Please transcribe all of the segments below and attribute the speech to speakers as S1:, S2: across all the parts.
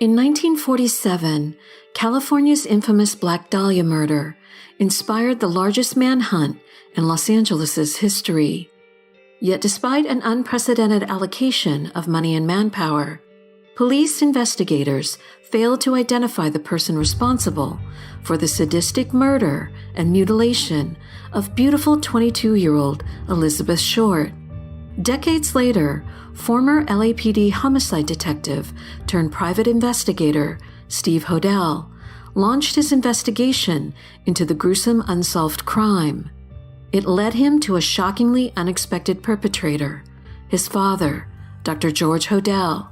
S1: In 1947, California's infamous Black Dahlia murder inspired the largest manhunt in Los Angeles' history. Yet despite an unprecedented allocation of money and manpower, police investigators failed to identify the person responsible for the sadistic murder and mutilation of beautiful 22-year-old Elizabeth Short. Decades later, former LAPD homicide detective turned private investigator Steve Hodel launched his investigation into the gruesome unsolved crime. It led him to a shockingly unexpected perpetrator, his father, Dr. George Hodel,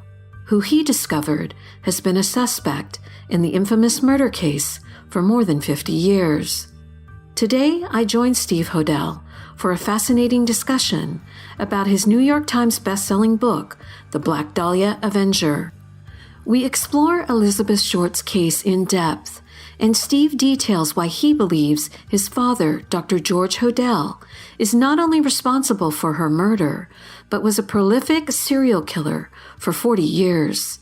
S1: who he discovered has been a suspect in the infamous murder case for more than 50 years. Today, I join Steve Hodel for a fascinating discussion about his New York Times best-selling book, The Black Dahlia Avenger. We explore Elizabeth Short's case in depth, and Steve details why he believes his father, Dr. George Hodel, is not only responsible for her murder, but was a prolific serial killer for 40 years.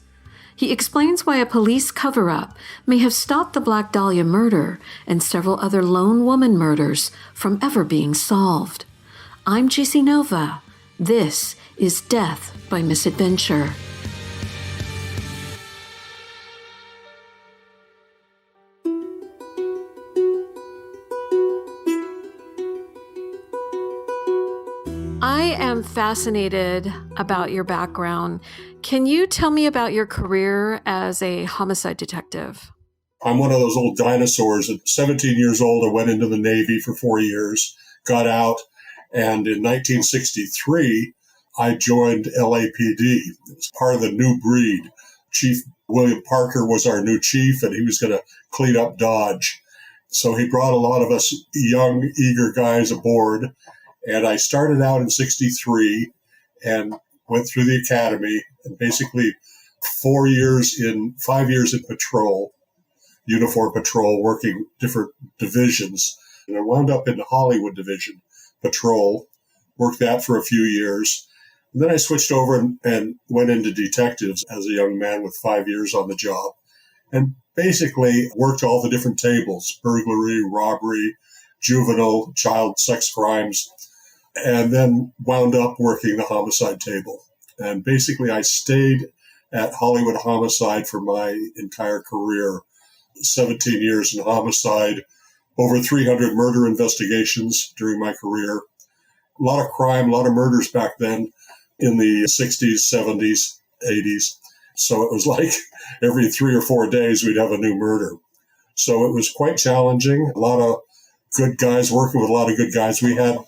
S1: He explains why a police cover-up may have stopped the Black Dahlia murder and several other lone woman murders from ever being solved. I'm JC Nova. This is Death by Misadventure. I am fascinated about your background. Can you tell me about your career as a homicide detective?
S2: I'm one of those old dinosaurs. At 17 years old, I went into the Navy for 4 years, got out, and in 1963, I joined LAPD. It was part of the new breed. Chief William Parker was our new chief, and he was going to clean up Dodge. So he brought a lot of us young, eager guys aboard. And I started out in 63 and went through the academy and basically 5 years in patrol, uniform patrol, working different divisions. And I wound up in the Hollywood division, patrol, worked that for a few years. And then I switched over and went into detectives as a young man with 5 years on the job. And basically worked all the different tables, burglary, robbery, juvenile, child sex crimes, and then wound up working the homicide table. And basically I stayed at Hollywood Homicide for my entire career, 17 years in homicide, over 300 murder investigations during my career. A lot of crime, a lot of murders back then in the 60s, 70s, 80s. So it was like every 3 or 4 days we'd have a new murder. So it was quite challenging. A lot of good guys, working with a lot of good guys. We had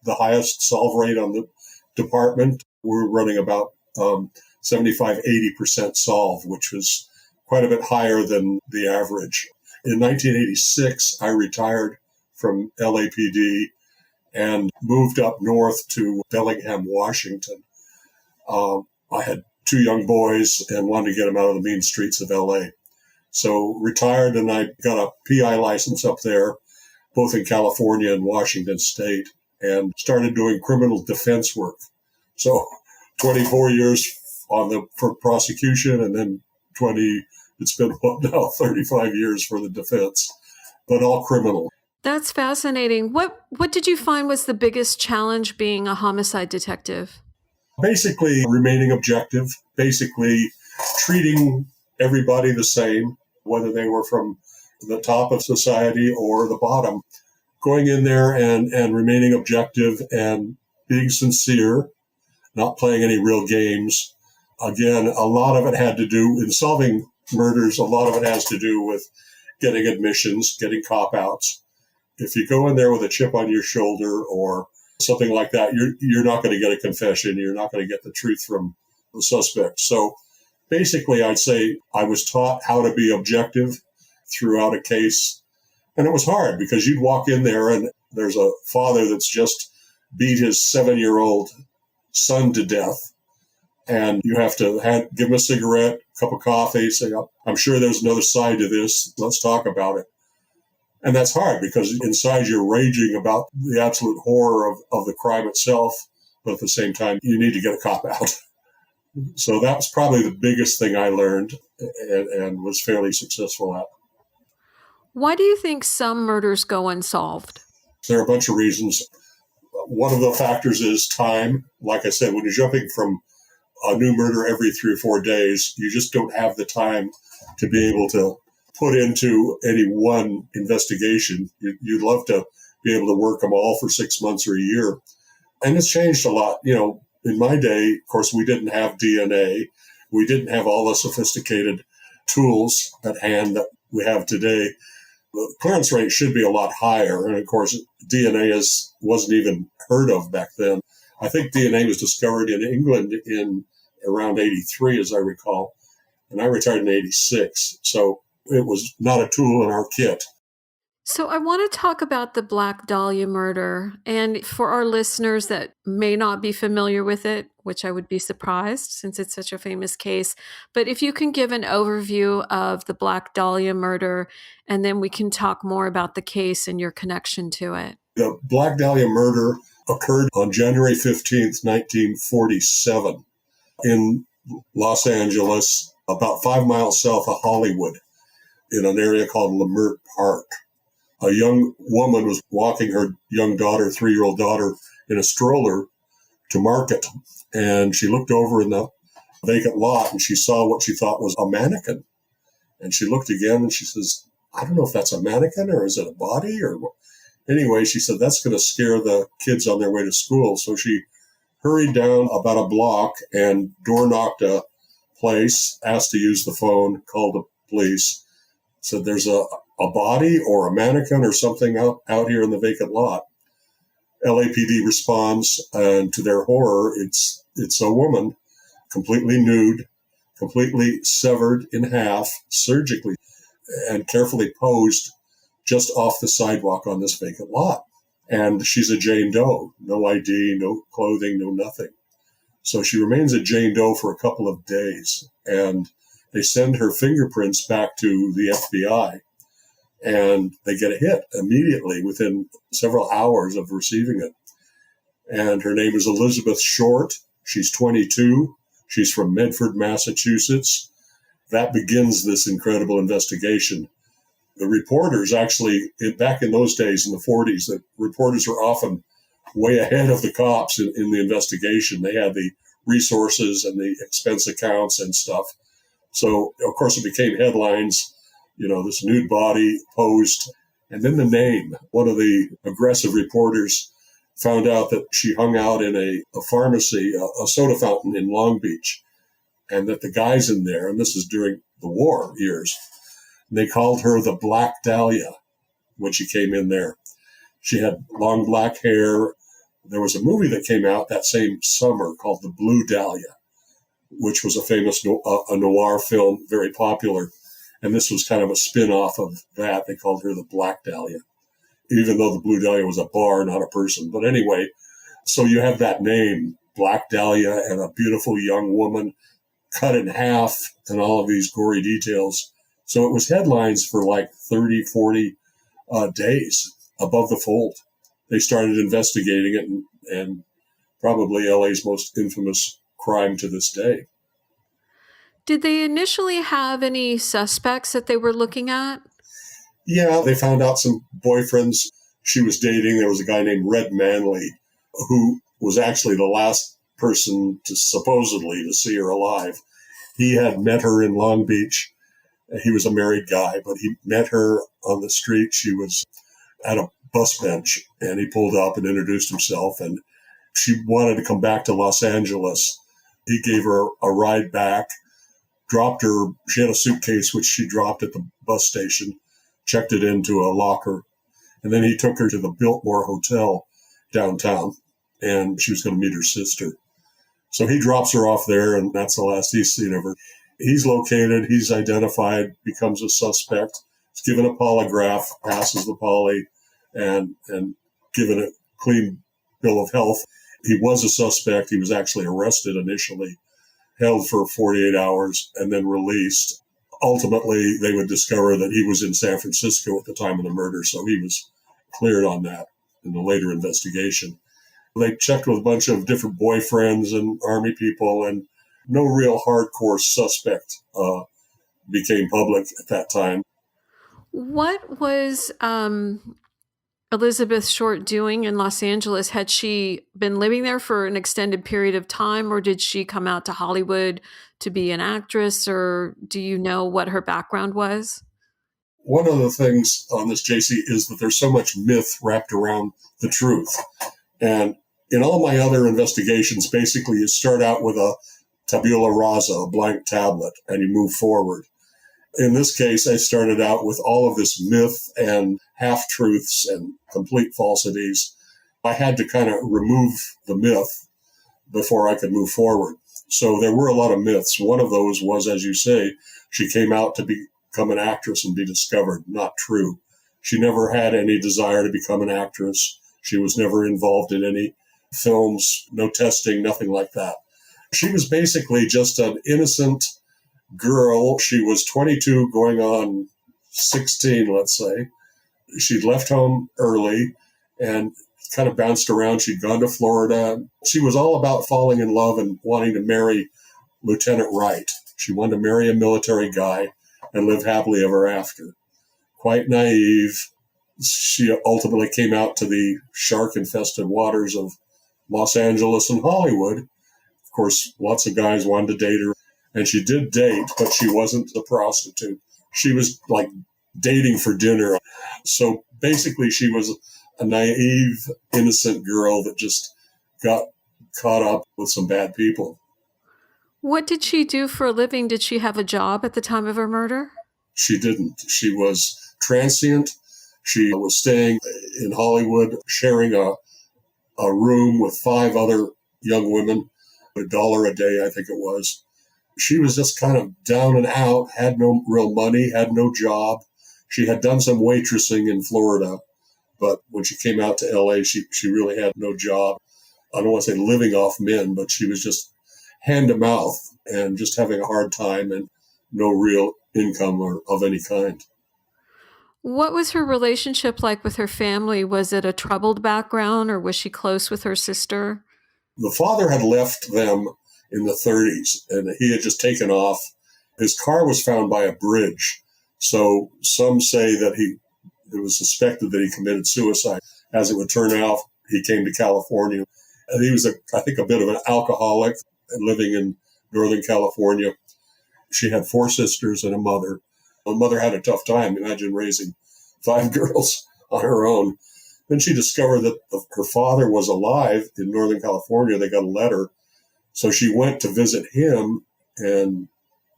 S2: the highest solve rate on the department. We were running about 75-80% solve, which was quite a bit higher than the average. In 1986, I retired from LAPD and moved up north to Bellingham, Washington. I had 2 young boys and wanted to get them out of the mean streets of LA. So retired, and I got a PI license up there, both in California and Washington State, and started doing criminal defense work. So 24 years for prosecution, and then it's been now 35 years for the defense, but all criminal.
S1: That's fascinating. What did you find was the biggest challenge being a homicide detective?
S2: Basically remaining objective, basically treating everybody the same, whether they were from the top of society or the bottom. Going in there and remaining objective and being sincere, not playing any real games. Again, a lot of it had to do, in solving murders, a lot of it has to do with getting admissions, getting cop-outs. If you go in there with a chip on your shoulder or something like that, you're not going to get a confession. You're not going to get the truth from the suspect. So basically, I'd say I was taught how to be objective throughout a case. And it was hard because you'd walk in there and there's a father that's just beat his 7-year-old son to death. And you have to give him a cigarette, cup of coffee, say, I'm sure there's another side to this. Let's talk about it. And that's hard because inside you're raging about the absolute horror of the crime itself. But at the same time, you need to get a cop out. So that was probably the biggest thing I learned and was fairly successful at.
S1: Why do you think some murders go unsolved?
S2: There are a bunch of reasons. One of the factors is time. Like I said, when you're jumping from a new murder every 3 or 4 days, you just don't have the time to be able to put into any one investigation. You'd love to be able to work them all for 6 months or a year. And it's changed a lot. In my day, of course, we didn't have DNA. We didn't have all the sophisticated tools at hand that we have today. The clearance rate should be a lot higher. And of course, DNA wasn't even heard of back then. I think DNA was discovered in England in around 83, as I recall. And I retired in 86. So it was not a tool in our kit.
S1: So I want to talk about the Black Dahlia murder. And for our listeners that may not be familiar with it, which I would be surprised since it's such a famous case, but if you can give an overview of the Black Dahlia murder, and then we can talk more about the case and your connection to it.
S2: The Black Dahlia murder occurred on January 15th, 1947 in Los Angeles, about 5 miles south of Hollywood, in an area called Leimert Park. A young woman was walking her young daughter, 3-year-old daughter, in a stroller to market. And she looked over in the vacant lot and she saw what she thought was a mannequin. And she looked again and she says, I don't know if that's a mannequin or is it a body or what. Anyway, she said, that's going to scare the kids on their way to school. So she hurried down about a block and door knocked a place, asked to use the phone, called the police, said there's a body or a mannequin or something out here in the vacant lot. LAPD responds, and to their horror, it's a woman, completely nude, completely severed in half, surgically, and carefully posed just off the sidewalk on this vacant lot. And she's a Jane Doe, no ID, no clothing, no nothing. So she remains a Jane Doe for a couple of days, and they send her fingerprints back to the FBI. And they get a hit immediately within several hours of receiving it. And her name is Elizabeth Short. She's 22. She's from Medford, Massachusetts. That begins this incredible investigation. The reporters actually, back in those days in the 40s, the reporters were often way ahead of the cops in the investigation. They had the resources and the expense accounts and stuff. So, of course, it became headlines. This nude body posed. And then the name. One of the aggressive reporters found out that she hung out in a pharmacy, a soda fountain in Long Beach, and that the guys in there, and this is during the war years, they called her the Black Dahlia when she came in there. She had long black hair. There was a movie that came out that same summer called The Blue Dahlia, which was a famous a noir film, very popular. And this was kind of a spin-off of that. They called her the Black Dahlia, even though the Blue Dahlia was a bar, not a person. But anyway, so you have that name, Black Dahlia, and a beautiful young woman cut in half and all of these gory details. So it was headlines for like 30, 40 days above the fold. They started investigating it and probably LA's most infamous crime to this day.
S1: Did they initially have any suspects that they were looking at?
S2: Yeah, they found out some boyfriends she was dating. There was a guy named Red Manley, who was actually the last person supposedly to see her alive. He had met her in Long Beach. He was a married guy, but he met her on the street. She was at a bus bench, and he pulled up and introduced himself, and she wanted to come back to Los Angeles. He gave her a ride back, dropped her. She had a suitcase, which she dropped at the bus station, checked it into a locker, and then he took her to the Biltmore Hotel downtown, and she was going to meet her sister. So he drops her off there, and that's the last he's seen of her. He's located, he's identified, becomes a suspect. He's given a polygraph, passes the poly, and given a clean bill of health. He was a suspect. He was actually arrested initially, held for 48 hours, and then released. Ultimately, they would discover that he was in San Francisco at the time of the murder, so he was cleared on that in the later investigation. They checked with a bunch of different boyfriends and Army people, and no real hardcore suspect became public at that time.
S1: What was Elizabeth Short doing in Los Angeles? Had she been living there for an extended period of time, or did she come out to Hollywood to be an actress, or do you know what her background was?
S2: One of the things on this, JC, is that there's so much myth wrapped around the truth. And in all my other investigations, basically you start out with a tabula rasa, a blank tablet, and you move forward. In this case, I started out with all of this myth and half-truths and complete falsities. I had to kind of remove the myth before I could move forward. So there were a lot of myths. One of those was, as you say, she came out to become an actress and be discovered. Not true. She never had any desire to become an actress. She was never involved in any films, no testing, nothing like that. She was basically just an innocent girl. She was 22 going on 16, let's say. She'd left home early and kind of bounced around. She'd gone to Florida. She was all about falling in love and wanting to marry Lieutenant Wright. She wanted to marry a military guy and live happily ever after. Quite naive. She ultimately came out to the shark-infested waters of Los Angeles and Hollywood. Of course, lots of guys wanted to date her. And she did date, but she wasn't a prostitute. She was like dating for dinner. So basically, she was a naive, innocent girl that just got caught up with some bad people.
S1: What did she do for a living? Did she have a job at the time of her murder?
S2: She didn't. She was transient. She was staying in Hollywood, sharing a room with 5 other young women, $1 a day, I think it was. She was just kind of down and out, had no real money, had no job. She had done some waitressing in Florida, but when she came out to LA, she really had no job. I don't want to say living off men, but she was just hand to mouth and just having a hard time and no real income or of any kind.
S1: What was her relationship like with her family? Was it a troubled background, or was she close with her sister?
S2: The father had left them in the 30s, and he had just taken off. His car was found by a bridge. So some say that it was suspected that he committed suicide. As it would turn out, he came to California. And he was, I think, a bit of an alcoholic and living in Northern California. She had 4 sisters and a mother. The mother had a tough time. Imagine raising 5 girls on her own. Then she discovered that her father was alive in Northern California. They got a letter. So she went to visit him, and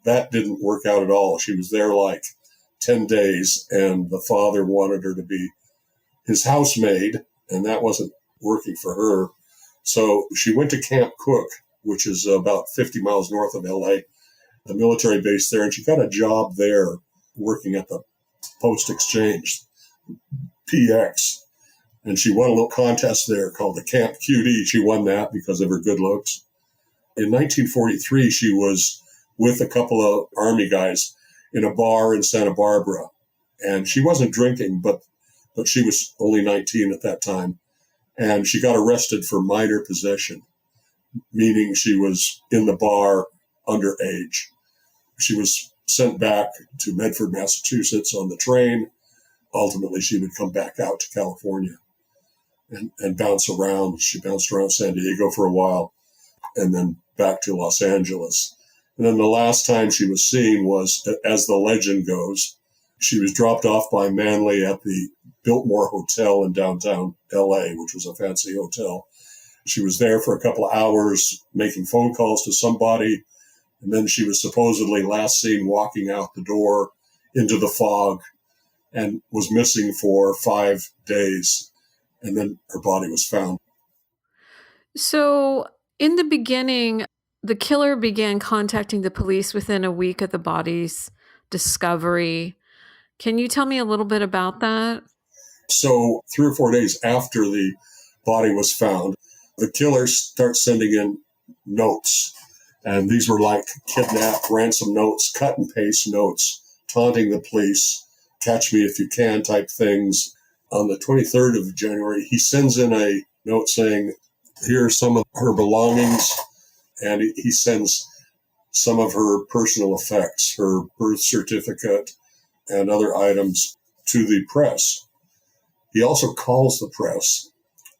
S2: that didn't work out at all. She was there like 10 days, and the father wanted her to be his housemaid, and that wasn't working for her. So she went to Camp Cook, which is about 50 miles north of LA, the military base there, and she got a job there working at the Post Exchange, PX. And she won a little contest there called the Camp QD. She won that because of her good looks. In 1943, she was with a couple of Army guys in a bar in Santa Barbara. And she wasn't drinking, but she was only 19 at that time. And she got arrested for minor possession, meaning she was in the bar underage. She was sent back to Medford, Massachusetts on the train. Ultimately, she would come back out to California and bounce around. She bounced around San Diego for a while and then back to Los Angeles. And then the last time she was seen was, as the legend goes, she was dropped off by Manley at the Biltmore Hotel in downtown LA, which was a fancy hotel. She was there for a couple of hours making phone calls to somebody. And then she was supposedly last seen walking out the door into the fog and was missing for 5 days. And then her body was found.
S1: So in the beginning, the killer began contacting the police within a week of the body's discovery. Can you tell me a little bit about that?
S2: So 3 or 4 days after the body was found, the killer starts sending in notes. And these were like kidnap, ransom notes, cut and paste notes, taunting the police, catch me if you can type things. On the 23rd of January, he sends in a note saying, here are some of her belongings. And he sends some of her personal effects, her birth certificate and other items, to the press. He also calls the press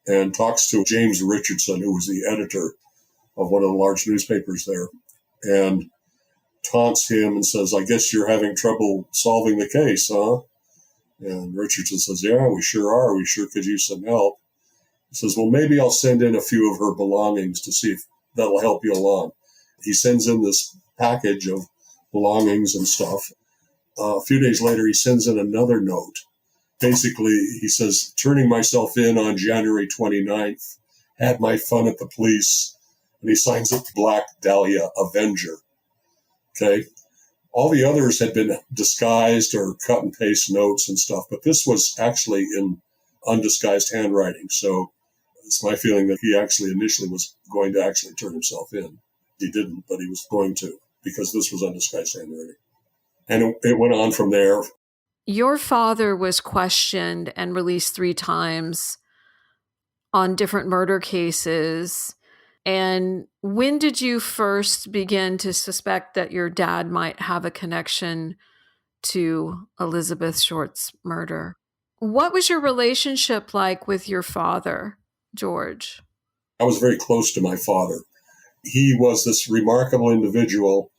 S2: and talks to James Richardson, who was the editor of one of the large newspapers there, and taunts him and says, "I guess you're having trouble solving the case, huh?" And Richardson says, "Yeah, we sure are. We sure could use some help." He says, "Well, maybe I'll send in a few of her belongings to see if that'll help you along." He sends in this package of belongings and stuff. A few days later, he sends in another note. Basically, he says, "Turning myself in on January 29th, had my fun at the police." And he signs it Black Dahlia Avenger. Okay. All the others had been disguised or cut and paste notes and stuff, but this was actually in undisguised handwriting. So it's my feeling that he actually initially was going to actually turn himself in. He didn't, but he was going to, because this was undisguised handwriting. And it went on from there.
S1: Your father was questioned and released 3 times on different murder cases. And when did you first begin to suspect that your dad might have a connection to Elizabeth Short's murder? What was your relationship like with your father, George?
S2: I was very close to my father. He was this remarkable individual.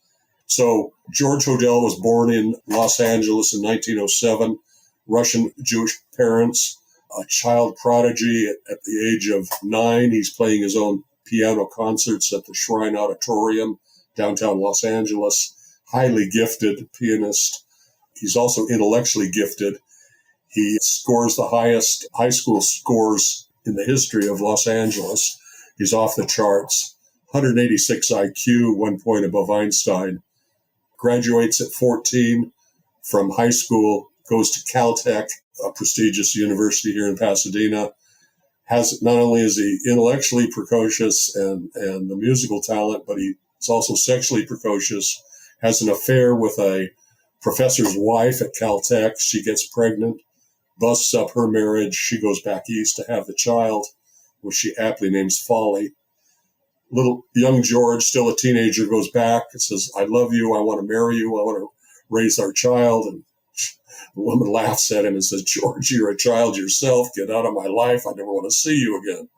S2: So George Hodel was born in Los Angeles in 1907, Russian Jewish parents, a child prodigy at the age of 9. He's playing his own piano concerts at the Shrine Auditorium, downtown Los Angeles. Highly gifted pianist. He's also intellectually gifted. He scores the highest high school scores in the history of Los Angeles. He's off the charts. 186 IQ, 1 point above Einstein. Graduates at 14 from high school, goes to Caltech, a prestigious university here in Pasadena. Not only is he intellectually precocious and the musical talent, but he's also sexually precocious, has an affair with a professor's wife at Caltech. She gets pregnant, busts up her marriage. She goes back east to have the child, which she aptly names Folly. Little young George, still a teenager, goes back and says, "I love you. I want to marry you. I want to raise our child." And the woman laughs at him and says, "George, you're a child yourself. Get out of my life. I never want to see you again."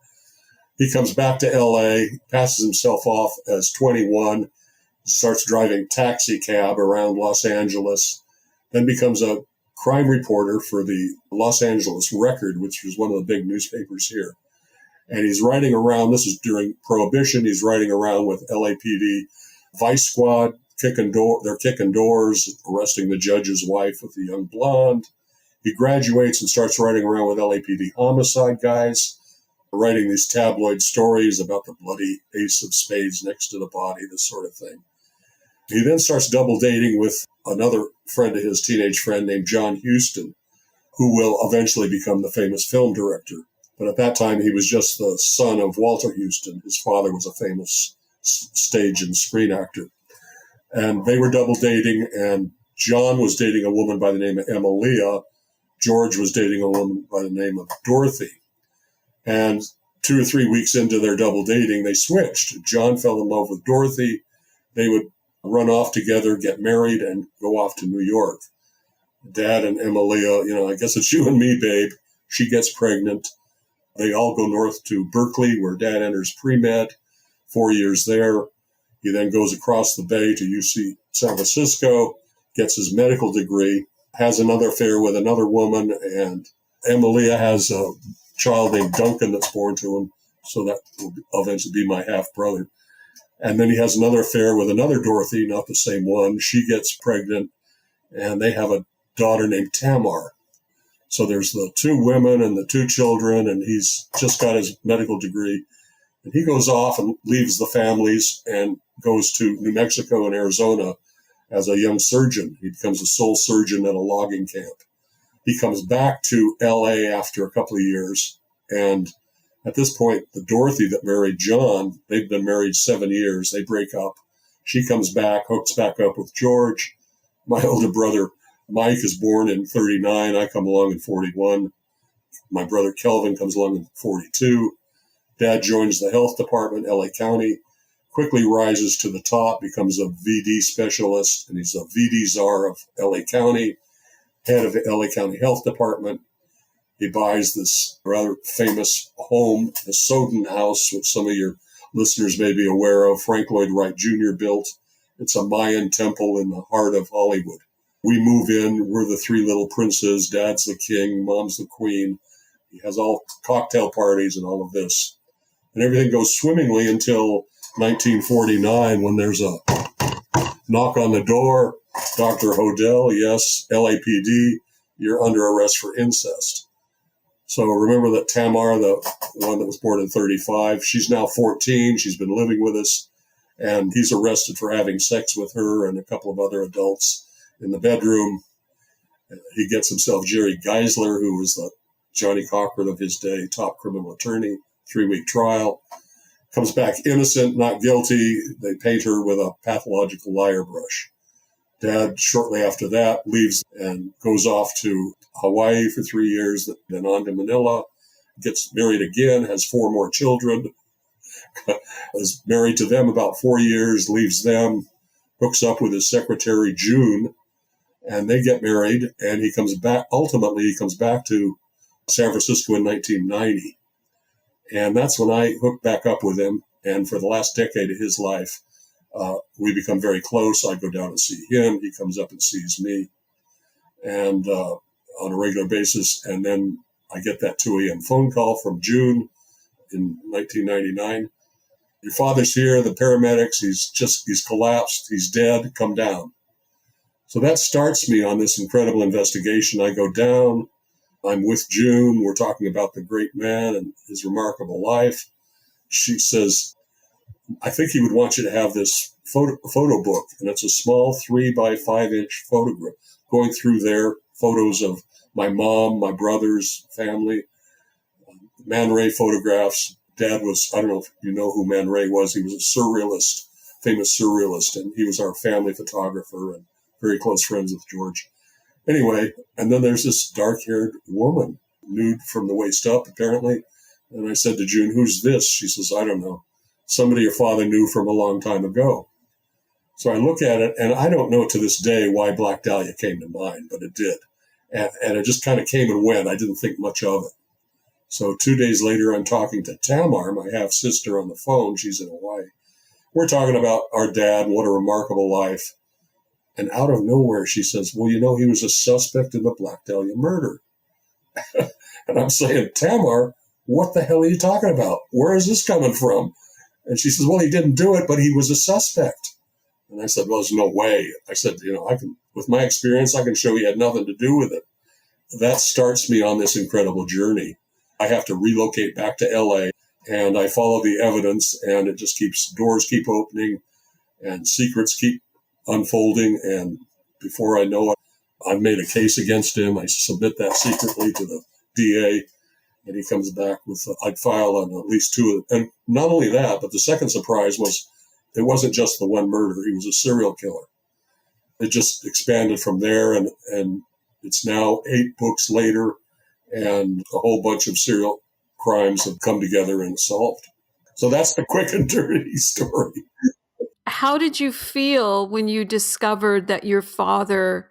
S2: He comes back to L.A., passes himself off as 21, starts driving taxi cab around Los Angeles, then becomes a crime reporter for the Los Angeles Record, which was one of the big newspapers here. And he's riding around, this is during Prohibition, he's riding around with LAPD Vice Squad, they're kicking doors, arresting the judge's wife with the young blonde. He graduates and starts riding around with LAPD homicide guys, writing these tabloid stories about the bloody ace of spades next to the body, this sort of thing. He then starts double dating with another friend of his, teenage friend named John Huston, who will eventually become the famous film director. But at that time, he was just the son of Walter Huston. His father was a famous stage and screen actor. And they were double dating, and John was dating a woman by the name of Emilia. George was dating a woman by the name of Dorothy. And 2 or 3 weeks into their double dating, they switched. John fell in love with Dorothy. They would run off together, get married, and go off to New York. Dad and Emilia, I guess it's you and me, babe. She gets pregnant. They all go north to Berkeley, where Dad enters pre-med, 4 years there. He then goes across the bay to UC San Francisco, gets his medical degree, has another affair with another woman, and Emilia has a child named Duncan that's born to him, so that will eventually be my half-brother. And then he has another affair with another Dorothy, not the same one. She gets pregnant, and they have a daughter named Tamar. So there's the 2 women and the 2 children, and he's just got his medical degree. And he goes off and leaves the families and goes to New Mexico and Arizona as a young surgeon. He becomes a sole surgeon at a logging camp. He comes back to L.A. after a couple of years, and at this point, the Dorothy that married John, they've been married 7 years. They break up. She comes back, hooks back up with George. My older brother, Mike, is born in 39. I come along in 41. My brother Kelvin comes along in 42. Dad joins the health department, LA County. quickly rises to the top, becomes a VD specialist, and he's a VD czar of LA County, head of the LA County Health Department. He buys this rather famous home, the Soden House, which some of your listeners may be aware of. Frank Lloyd Wright Jr. built. It's a Mayan temple in the heart of Hollywood. We move in. We're the three little princes. Dad's the king. Mom's the queen. He has all cocktail parties and all of this. And everything goes swimmingly until 1949 when there's a knock on the door. Dr. Hodel, yes, LAPD, you're under arrest for incest. So remember that Tamar, the one that was born in 35, she's now 14. She's been living with us, and he's arrested for having sex with her and a couple of other adults in the bedroom. He gets himself Jerry Geisler, who was the Johnny Cochran of his day, top criminal attorney, 3-week trial. Comes back innocent, not guilty. They paint her with a pathological liar brush. Dad, shortly after that, leaves and goes off to Hawaii for 3 years, then on to Manila, gets married again, has 4 more children, is married to them about 4 years, leaves them, hooks up with his secretary, June, and they get married, and he comes back. Ultimately, he comes back to San Francisco in 1990. And that's when I hooked back up with him. And for the last decade of his life, we become very close. I go down and see him. He comes up and sees me, and on a regular basis. And then I get that 2 a.m. phone call from June in 1999. Your father's here, the paramedics, he's collapsed, he's dead, come down. So that starts me on this incredible investigation. I go down, I'm with June, we're talking about the great man and his remarkable life. She says, I think he would want you to have this photo book, and it's a small 3 by 5 inch photograph going through their photos of my mom, my brothers, family, Man Ray photographs. Dad was, I don't know if you know who Man Ray was. He was a surrealist, famous surrealist, and he was our family photographer and very close friends with George. Anyway, and then there's this dark-haired woman, nude from the waist up, apparently. And I said to June, who's this? She says, I don't know. Somebody your father knew from a long time ago. So I look at it, and I don't know to this day why Black Dahlia came to mind, but it did. And it just kind of came and went. I didn't think much of it. So 2 days later, I'm talking to Tamar, my half-sister, on the phone. She's in Hawaii. We're talking about our dad, what a remarkable life. And out of nowhere, she says, well, you know, he was a suspect in the Black Dahlia murder. And I'm saying, Tamar, what the hell are you talking about? Where is this coming from? And she says, well, he didn't do it, but he was a suspect. And I said, well, there's no way. I said, you know, with my experience, I can show he had nothing to do with it. That starts me on this incredible journey. I have to relocate back to LA, and I follow the evidence, and it just doors keep opening and secrets keep unfolding. And before I know it, I've made a case against him. I submit that secretly to the DA, and he comes back with, I'd file on at least 2. And not only that, but the second surprise was it wasn't just the one murder. He was a serial killer. It just expanded from there, and it's now 8 books later, and a whole bunch of serial crimes have come together and solved. So that's the quick and dirty story.
S1: How did you feel when you discovered that your father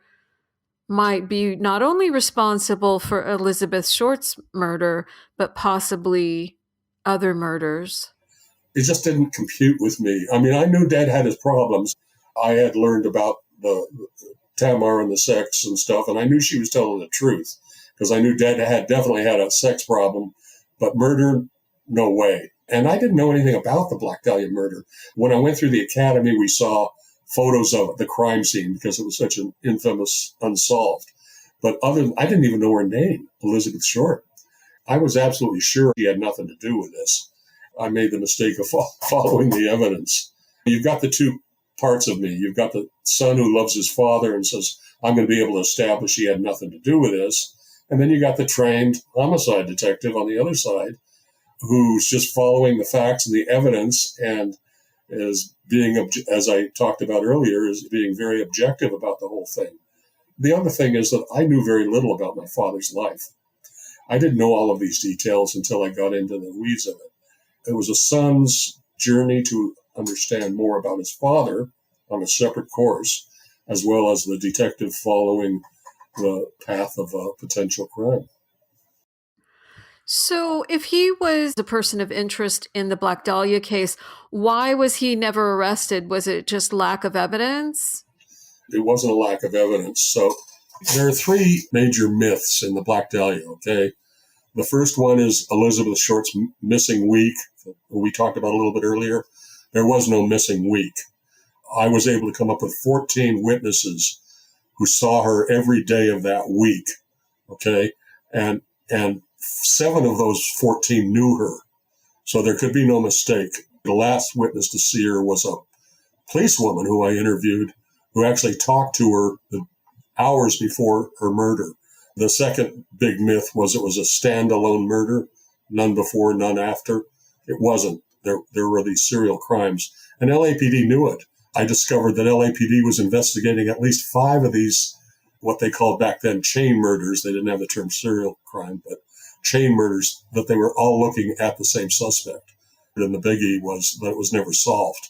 S1: might be not only responsible for Elizabeth Short's murder, but possibly other murders?
S2: It just didn't compute with me. I mean, I knew Dad had his problems. I had learned about the Tamar and the sex and stuff, and I knew she was telling the truth because I knew Dad had definitely had a sex problem, but murder, no way. And I didn't know anything about the Black Dahlia murder. When I went through the academy, we saw photos of the crime scene because it was such an infamous Unsolved. But I didn't even know her name, Elizabeth Short. I was absolutely sure he had nothing to do with this. I made the mistake of following the evidence. You've got the 2 parts of me. You've got the son who loves his father and says, I'm going to be able to establish he had nothing to do with this. And then you got the trained homicide detective on the other side who's just following the facts and the evidence and is being, as I talked about earlier, is being very objective about the whole thing. The other thing is that I knew very little about my father's life. I didn't know all of these details until I got into the weeds of it. It was a son's journey to understand more about his father on a separate course, as well as the detective following the path of a potential crime.
S1: So, if he was a person of interest in the Black Dahlia case, why was he never arrested? Was it just lack of evidence?
S2: It wasn't a lack of evidence. So there are three major myths in the Black Dahlia, okay? The first one is Elizabeth Short's missing week, we talked about a little bit earlier. There was no missing week. I was able to come up with 14 witnesses who saw her every day of that week, okay? And 7 of those 14 knew her. So there could be no mistake. The last witness to see her was a policewoman who I interviewed, who actually talked to her the hours before her murder. The second big myth was it was a standalone murder, none before, none after. It wasn't. There were these serial crimes, and LAPD knew it. I discovered that LAPD was investigating at least 5 of these, what they called back then chain murders. They didn't have the term serial crime, but chain murders, that they were all looking at the same suspect. And the biggie was that it was never solved.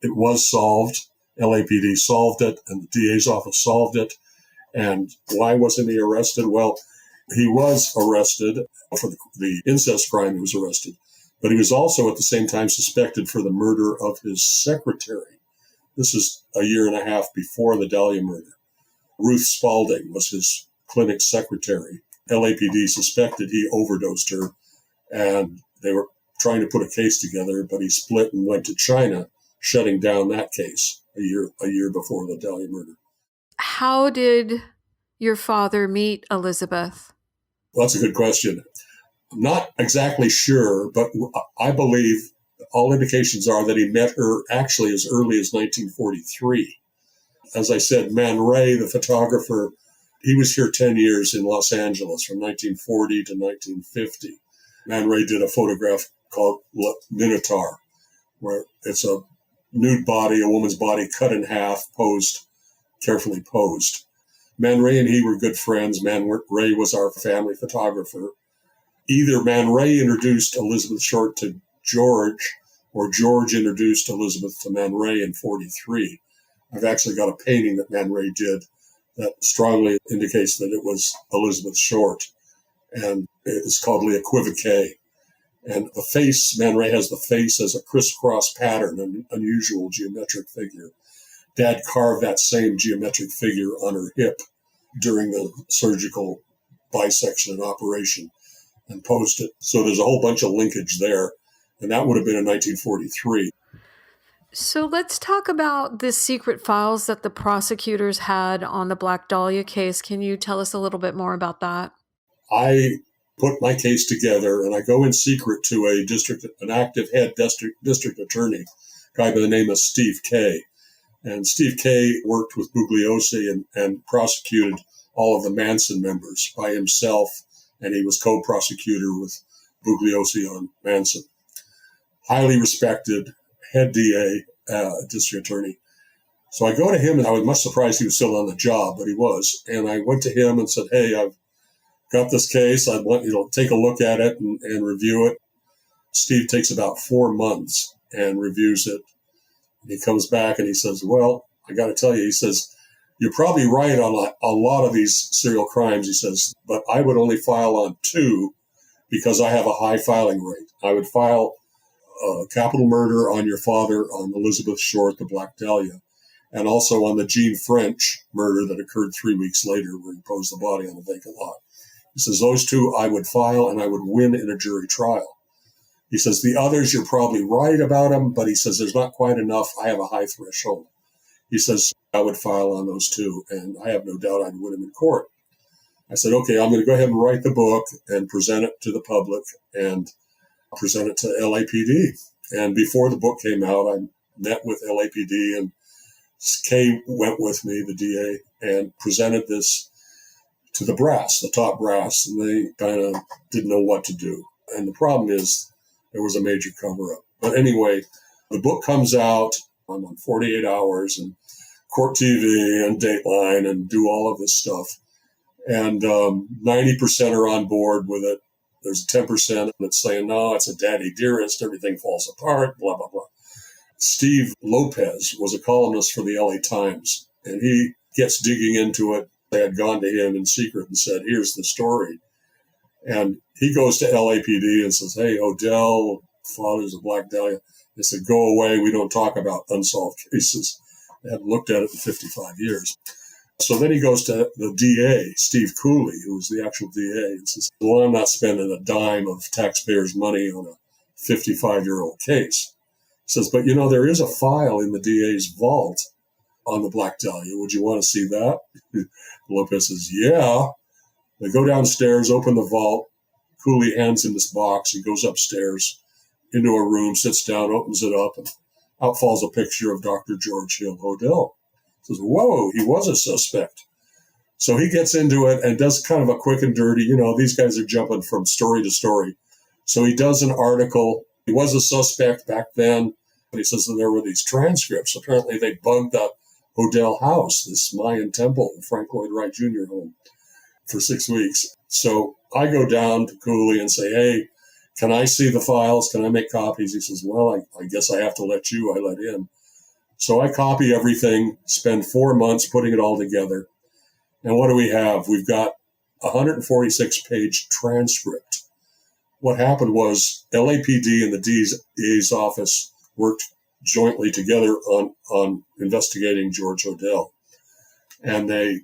S2: It was solved. LAPD solved it, and the DA's office solved it. And why wasn't he arrested? Well, he was arrested for the incest crime. He was arrested. But he was also at the same time suspected for the murder of his secretary. This is a year and a half before the Dahlia murder. Ruth Spalding was his clinic secretary. LAPD suspected he overdosed her, and they were trying to put a case together, but he split and went to China, shutting down that case a year before the Dahlia murder.
S1: How did your father meet Elizabeth?
S2: Well, that's a good question. I'm not exactly sure, but I believe all indications are that he met her actually as early as 1943. As I said, Man Ray, the photographer, he was here 10 years in Los Angeles from 1940 to 1950. Man Ray did a photograph called Minotaur, where it's a nude body, a woman's body cut in half, carefully posed. Man Ray and he were good friends. Man Ray was our family photographer. Either Man Ray introduced Elizabeth Short to George, or George introduced Elizabeth to Man Ray in 43. I've actually got a painting that Man Ray did that strongly indicates that it was Elizabeth Short, and it's called L'Equivoque. And the face, Man Ray has the face as a crisscross pattern, an unusual geometric figure. Dad carved that same geometric figure on her hip during the surgical bisection and operation and posed it. So there's a whole bunch of linkage there, and that would have been in 1943.
S1: So let's talk about the secret files that the prosecutors had on the Black Dahlia case. Can you tell us a little bit more about that?
S2: I put my case together, and I go in secret to an active head district attorney, a guy by the name of Steve Kay. And Steve Kay worked with Bugliosi and prosecuted all of the Manson members by himself, and he was co-prosecutor with Bugliosi on Manson. Highly respected head DA, district attorney. So I go to him, and I was much surprised he was still on the job, but he was. And I went to him and said, hey, I've got this case. I want you to take a look at it and review it. Steve takes about 4 months and reviews it. And he comes back and he says, well, I got to tell you, he says, you're probably right on a lot of these serial crimes, he says, but I would only file on 2 because I have a high filing rate. I would file capital murder on your father, on Elizabeth Short, the Black Dahlia, and also on the Jean French murder that occurred 3 weeks later where he posed the body on a vacant lot. He says, those 2 I would file and I would win in a jury trial. He says, the others, you're probably right about them, but he says, there's not quite enough. I have a high threshold. He says, I would file on those 2, and I have no doubt I'd win them in court. I said, okay, I'm going to go ahead and write the book and present it to the public and present it to LAPD. And before the book came out, I met with LAPD, and Kay went with me, the DA, and presented this to the brass, the top brass, and they kind of didn't know what to do. And the problem is there was a major cover-up. But anyway, the book comes out. I'm on 48 Hours and Court TV and Dateline and do all of this stuff. And 90% are on board with it. There's 10% that's saying, no, it's a daddy dearest, everything falls apart, blah, blah, blah. Steve Lopez was a columnist for the LA Times, and he gets digging into it. They had gone to him in secret and said, here's the story. And he goes to LAPD and says, hey, Hodel, fathers of Black Dahlia. They said, go away. We don't talk about unsolved cases. They hadn't looked at it in 55 years. So then he goes to the DA, Steve Cooley, who was the actual DA, and says, well, I'm not spending a dime of taxpayers' money on a 55-year-old case. He says, but there is a file in the DA's vault on the Black Dahlia. Would you want to see that? Lopez says, yeah. They go downstairs, open the vault. Cooley hands him this box. He goes upstairs into a room, sits down, opens it up, and out falls a picture of Dr. George Hill Hodel. Says, whoa, he was a suspect. So he gets into it and does kind of a quick and dirty, these guys are jumping from story to story. So he does an article. He was a suspect back then. But he says that there were these transcripts. Apparently they bugged the Hodel house, this Mayan temple, Frank Lloyd Wright Jr. home, for 6 weeks. So I go down to Cooley and say, hey, can I see the files? Can I make copies? He says, well, I guess I have to let you. I let him. So I copy everything, spend 4 months putting it all together. And what do we have? We've got a 146-page transcript. What happened was LAPD and the DA's office worked jointly together on investigating George Hodel. And they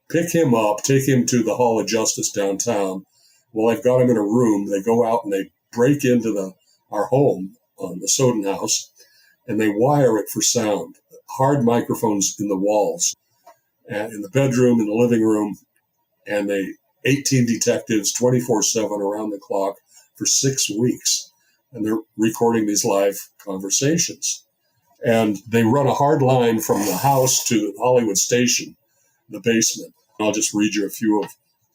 S2: pick him up, take him to the Hall of Justice downtown. Well, they've got him in a room. They go out and they break into our home on the Soden house, and they wire it for sound. Hard microphones in the walls, and in the bedroom, in the living room, and 18 detectives, 24/7 around the clock for 6 weeks, and they're recording these live conversations. And they run a hard line from the house to Hollywood Station, the basement. I'll just read you a few of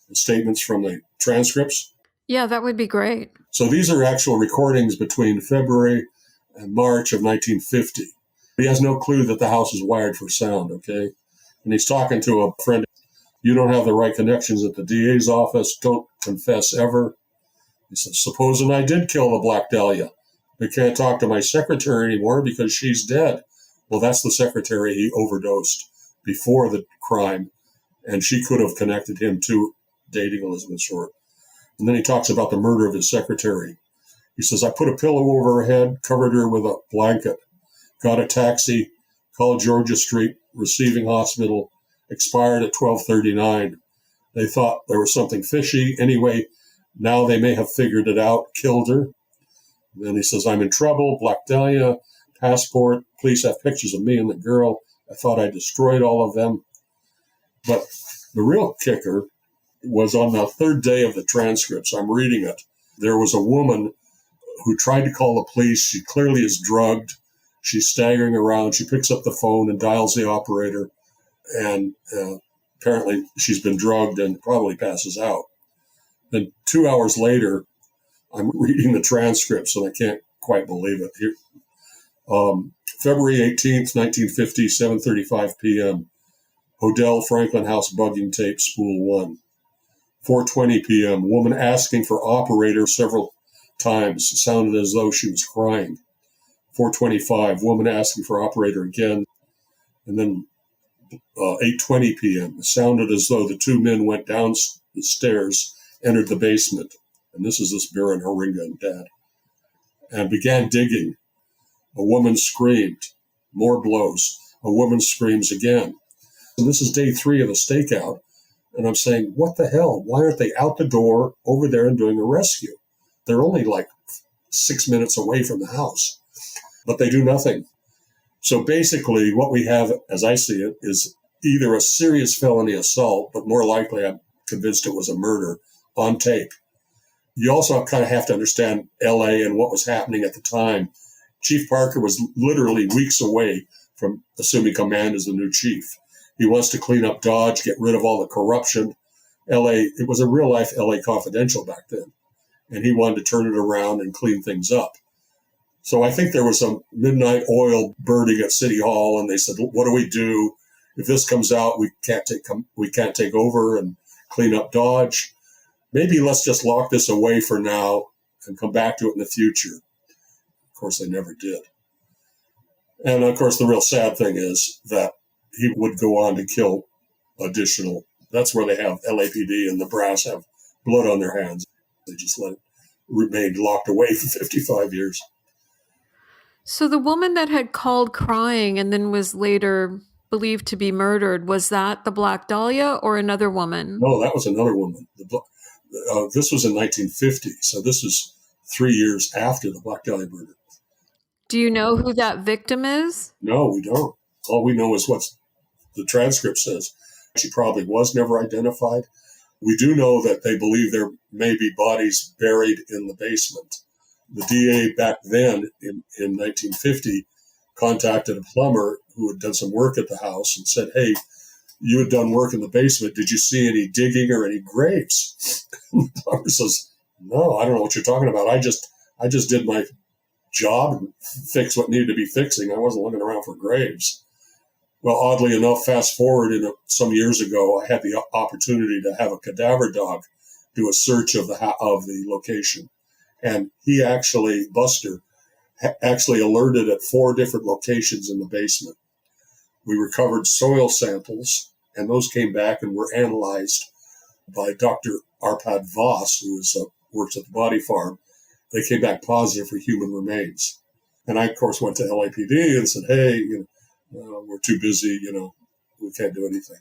S2: the statements from the transcripts.
S1: Yeah, that would be great.
S2: So these are actual recordings between February and March of 1950. He has no clue that the house is wired for sound, okay? And he's talking to a friend. You don't have the right connections at the DA's office. Don't confess ever. He says, supposing I did kill the Black Dahlia, I can't talk to my secretary anymore because she's dead. Well, that's the secretary he overdosed before the crime, and she could have connected him to dating Elizabeth Short. And then he talks about the murder of his secretary. He says, I put a pillow over her head, covered her with a blanket, got a taxi, called Georgia Street Receiving Hospital, expired at 12:39. They thought there was something fishy. Anyway, now they may have figured it out, killed her. And then he says, I'm in trouble, Black Dahlia, passport, police have pictures of me and the girl. I thought I destroyed all of them. But the real kicker was on the third day of the transcripts. I'm reading it. There was a woman who tried to call the police. She clearly is drugged. She's staggering around. She picks up the phone and dials the operator. And apparently she's been drugged and probably passes out. Then 2 hours later, I'm reading the transcripts and I can't quite believe it. Here, February 18th, 1950, 7:35 p.m. Hodel Franklin House bugging tape, spool 1. 4:20 p.m. Woman asking for operator several times. Sounded as though she was crying. 4:25. Woman asking for operator again. And then 8:20 p.m. It sounded as though the two men went down the stairs, entered the basement. And this is this Baron Haringa and Dad. And began digging. A woman screamed. More blows. A woman screams again. And this is day 3 of the stakeout. And I'm saying, what the hell? Why aren't they out the door over there and doing a rescue? They're only like 6 minutes away from the house. But they do nothing. So basically what we have, as I see it, is either a serious felony assault, but more likely I'm convinced it was a murder on tape. You also kind of have to understand L.A. and what was happening at the time. Chief Parker was literally weeks away from assuming command as the new chief. He wants to clean up Dodge, get rid of all the corruption. L.A., it was a real-life L.A. Confidential back then. And he wanted to turn it around and clean things up. So I think there was some midnight oil burning at City Hall, and they said, what do we do? If this comes out, we can't take over and clean up Dodge. Maybe let's just lock this away for now and come back to it in the future. Of course, they never did. And of course, the real sad thing is that he would go on to kill additional. That's where they have LAPD and the brass have blood on their hands. They just let it remain locked away for 55 years.
S1: So the woman that had called crying and then was later believed to be murdered, was that the Black Dahlia or another woman?
S2: No, that was another woman. This was in 1950, so this is 3 years after the Black Dahlia murder.
S1: Do you know who that victim is?
S2: No, we don't. All we know is what the transcript says. She probably was never identified. We do know that they believe there may be bodies buried in the basement. The DA back then, in 1950, contacted a plumber who had done some work at the house and said, "Hey, you had done work in the basement. Did you see any digging or any graves?" The plumber says, "No, I don't know what you're talking about. I just did my job and fixed what needed to be fixing. I wasn't looking around for graves." Well, oddly enough, fast forward some years ago, I had the opportunity to have a cadaver dog do a search of the location. And Buster, actually alerted at 4 different locations in the basement. We recovered soil samples, and those came back and were analyzed by Dr. Arpad Voss, who works at the body farm. They came back positive for human remains. And I, of course, went to LAPD and said, "Hey, we're too busy, we can't do anything."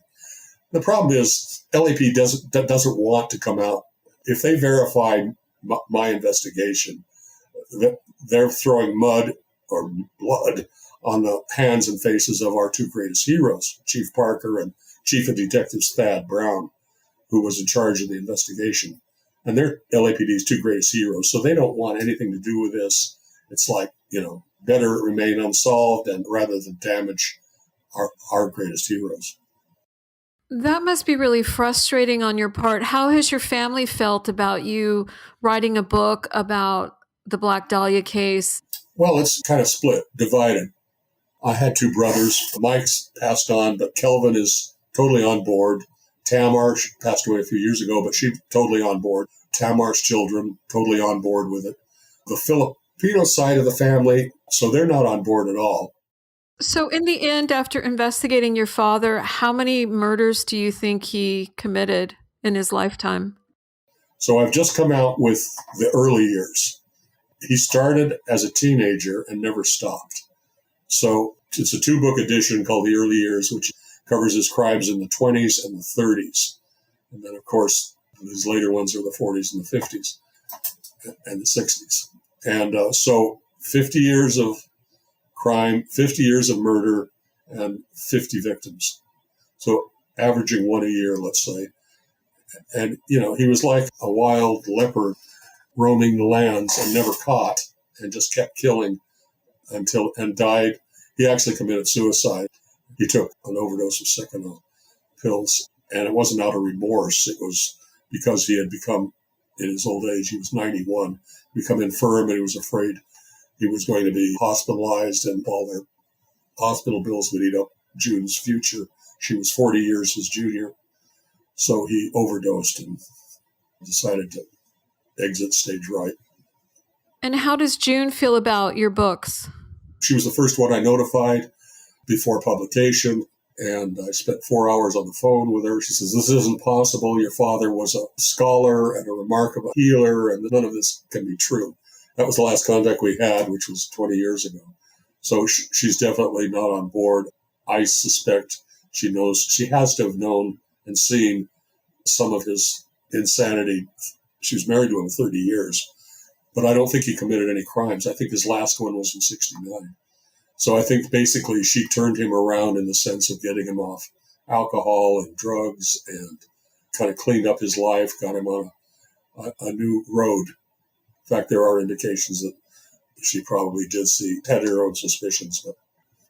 S2: The problem is LAPD doesn't want to come out. If they verify my investigation, they're throwing mud or blood on the hands and faces of our 2 greatest heroes, Chief Parker and Chief of Detectives Thad Brown, who was in charge of the investigation. And they're LAPD's 2 greatest heroes, so they don't want anything to do with this. It's like, better it remain unsolved and rather than damage our greatest heroes.
S1: That must be really frustrating on your part. How has your family felt about you writing a book about the Black Dahlia case?
S2: Well, it's kind of split, divided. I had 2 brothers. Mike's passed on, but Kelvin is totally on board. Tamar passed away a few years ago, but she's totally on board. Tamar's children, totally on board with it. The Filipino side of the family, so they're not on board at all.
S1: So in the end, after investigating your father, how many murders do you think he committed in his lifetime?
S2: So I've just come out with the early years. He started as a teenager and never stopped. So it's a 2-book edition called The Early Years, which covers his crimes in the 20s and the 30s. And then, of course, his later ones are the 40s and the 50s and the 60s. And so 50 years of crime, 50 years of murder, and 50 victims. So averaging 1 a year, let's say. And, he was like a wild leopard roaming the lands and never caught and just kept killing and died. He actually committed suicide. He took an overdose of Seconal pills, and it wasn't out of remorse. It was because he had become, in his old age, he was 91, become infirm, and he was afraid he was going to be hospitalized, and all their hospital bills would eat up June's future. She was 40 years his junior. So he overdosed and decided to exit stage right.
S1: And how does June feel about your books?
S2: She was the first one I notified before publication, and I spent 4 hours on the phone with her. She says, "This isn't possible. Your father was a scholar and a remarkable healer, and none of this can be true." That was the last contact we had, which was 20 years ago. So she's definitely not on board. I suspect she has to have known and seen some of his insanity. She was married to him 30 years, but I don't think he committed any crimes. I think his last one was in 1969. So I think basically she turned him around in the sense of getting him off alcohol and drugs and kind of cleaned up his life, got him on a new road. In fact, there are indications that she probably had her own suspicions. But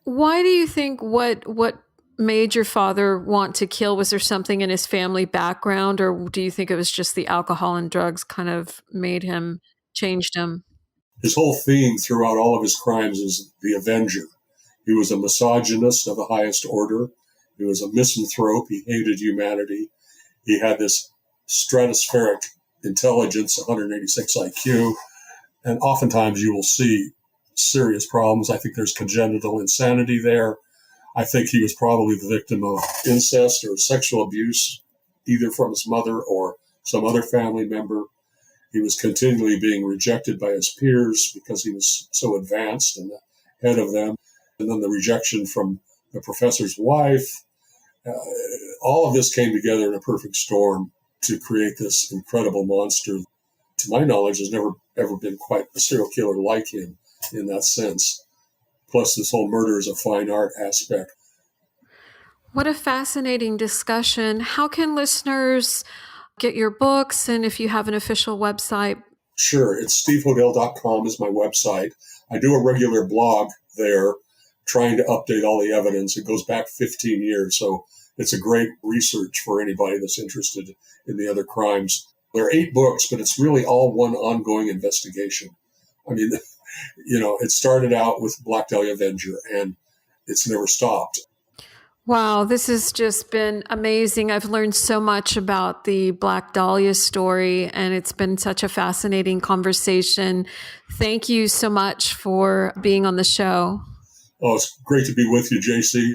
S1: why do you think what made your father want to kill? Was there something in his family background, or do you think it was just the alcohol and drugs kind of changed him?
S2: His whole theme throughout all of his crimes is the Avenger. He was a misogynist of the highest order. He was a misanthrope. He hated humanity. He had this stratospheric intelligence, 186 IQ. And oftentimes you will see serious problems. I think there's congenital insanity there. I think he was probably the victim of incest or sexual abuse, either from his mother or some other family member. He was continually being rejected by his peers because he was so advanced and ahead of them. And then the rejection from the professor's wife. All of this came together in a perfect storm to create this incredible monster. To my knowledge, there's never ever been quite a serial killer like him in that sense. Plus, this whole murder is a fine art aspect.
S1: What a fascinating discussion. How can listeners get your books, and if you have an official website?
S2: Sure. It's stevehodel.com is my website. I do a regular blog there trying to update all the evidence. It goes back 15 years, so it's a great research for anybody that's interested in the other crimes. There are 8 books, but it's really all one ongoing investigation. I mean, it started out with Black Dahlia Avenger, and it's never stopped.
S1: Wow, this has just been amazing. I've learned so much about the Black Dahlia story, and it's been such a fascinating conversation. Thank you so much for being on the show.
S2: Oh, it's great to be with you, JC.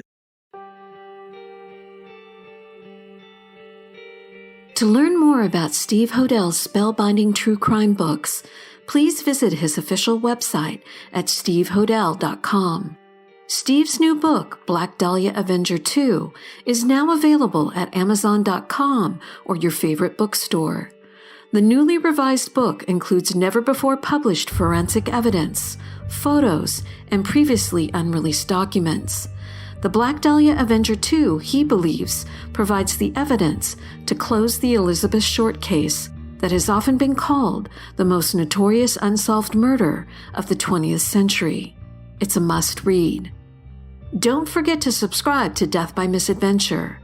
S1: To learn more about Steve Hodel's spellbinding true crime books, please visit his official website at stevehodel.com. Steve's new book, Black Dahlia Avenger 2, is now available at Amazon.com or your favorite bookstore. The newly revised book includes never-before-published forensic evidence, photos, and previously unreleased documents. The Black Dahlia Avenger 2, he believes, provides the evidence to close the Elizabeth Short case that has often been called the most notorious unsolved murder of the 20th century. It's a must-read. Don't forget to subscribe to Death by Misadventure.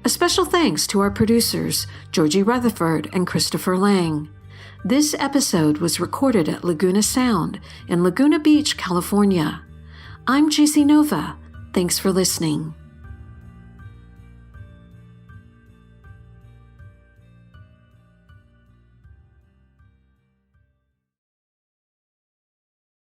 S1: A special thanks to our producers, Georgie Rutherford and Christopher Lang. This episode was recorded at Laguna Sound in Laguna Beach, California. I'm JC Nova. Thanks for listening.